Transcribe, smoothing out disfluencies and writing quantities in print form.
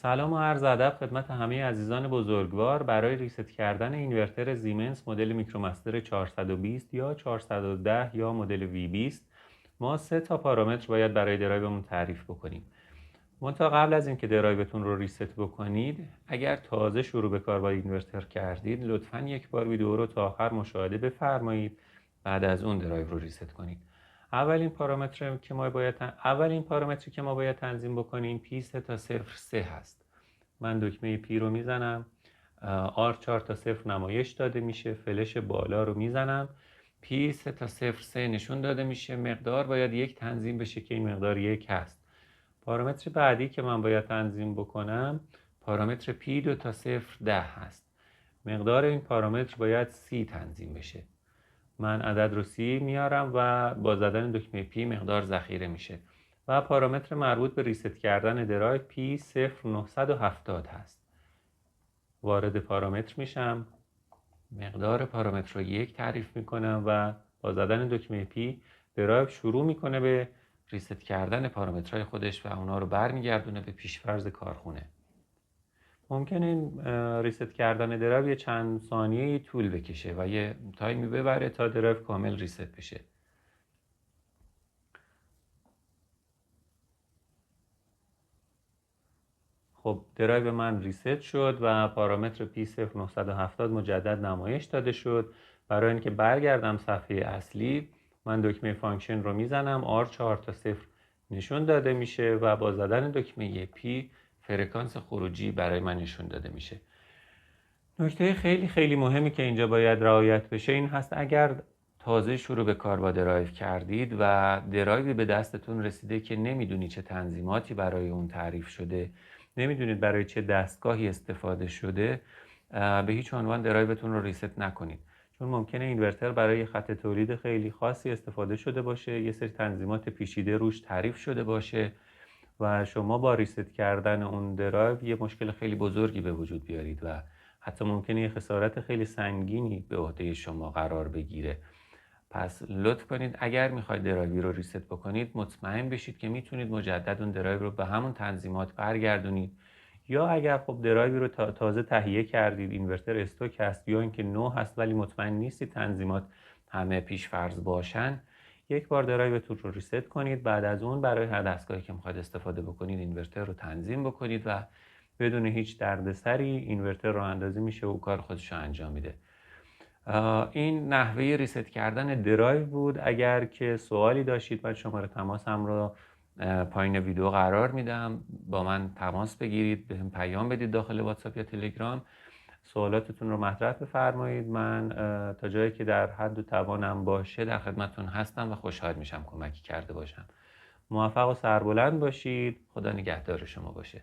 سلام و عرض ادب خدمت همه عزیزان بزرگوار. برای ریست کردن اینورتر زیمنس مدل میکرومستر 420 یا 410 یا مدل V20 ما 3 تا پارامتر باید برای درایومون تعریف بکنیم. منتها قبل از اینکه درایوتون رو ریست بکنید، اگر تازه شروع به کار با اینورتر کردید، لطفاً یک بار ویدیو رو تا آخر مشاهده بفرمایید. بعد از اون درایو رو ریست کنید. اولین پارامتری که ما باید تنظیم بکنیم P3 تا 03 هست. من دکمه P رو میزنم، R4 تا 0 نمایش داده میشه، فلش بالا رو میزنم، P3 تا 03 نشون داده میشه. مقدار باید یک تنظیم بشه که این مقدار یک هست. پارامتر بعدی که من باید تنظیم بکنم پارامتر P2 تا 010 هست. مقدار این پارامتر باید 30 تنظیم بشه. من عدد رو 30 میارم و با زدن دکمه P مقدار ذخیره میشه. و پارامتر مربوط به ریست کردن درایو P0970 هست. وارد پارامتر میشم، مقدار پارامتر رو 1 تعریف میکنم و با زدن دکمه P درایو شروع میکنه به ریست کردن پارامترهای خودش و اونا رو برمیگردونه به پیشفرض کارخونه. ممکنه این ریست کردن درایو یه چند ثانیه‌ای طول بکشه و یه تایمی ببره تا درایو کامل ریست بشه. خب درایو من ریست شد و پارامتر P0970 مجدد نمایش داده شد. برای اینکه برگردم صفحه اصلی من دکمه فانکشن رو میزنم، R4 تا 0 نشون داده میشه و با زدن دکمه P فرکانس خروجی برای من نشون داده میشه. نکته خیلی مهمی که اینجا باید رعایت بشه این هست اگر تازه شروع به کار با درایو کردید و درایوی به دستتون رسیده که نمیدونی چه تنظیماتی برای اون تعریف شده، نمیدونید برای چه دستگاهی استفاده شده، به هیچ عنوان درایوتون رو ریست نکنید. چون ممکنه اینورتر برای خط تولید خیلی خاصی استفاده شده باشه، یه سری تنظیمات پیچیده روش تعریف شده باشه و شما با ریست کردن اون درایو یه مشکل خیلی بزرگی به وجود بیارید و حتی ممکنه یه خسارت خیلی سنگینی به عهده شما قرار بگیره. پس لطف کنید اگر میخواید درایو رو ریست بکنید مطمئن بشید که میتونید مجدد اون درایو رو به همون تنظیمات برگردونید، یا اگر خب درایو رو تازه تهیه کردید، اینورتر استوک هست یا اینکه نو هست ولی مطمئن نیستید تنظیمات همه پیش فرض باشن، یک بار درایوتون رو ریست کنید. بعد از اون برای هر دستگاهی که میخواید استفاده بکنید اینورتر رو تنظیم بکنید و بدون هیچ دردسری اینورتر راه اندازی میشه و کار خودش رو انجام میده. این نحوه ریست کردن درایو بود. اگر که سوالی داشتید من شماره تماسم رو پایین ویدیو قرار میدم، با من تماس بگیرید، بهم پیام بدید داخل واتساپ یا تلگرام، سوالاتتون رو مطرح بفرمایید. من تا جایی که در حد و توانم باشه در خدمتتون هستم و خوشحال میشم کمکی کرده باشم. موفق و سربلند باشید. خدا نگهدار شما باشه.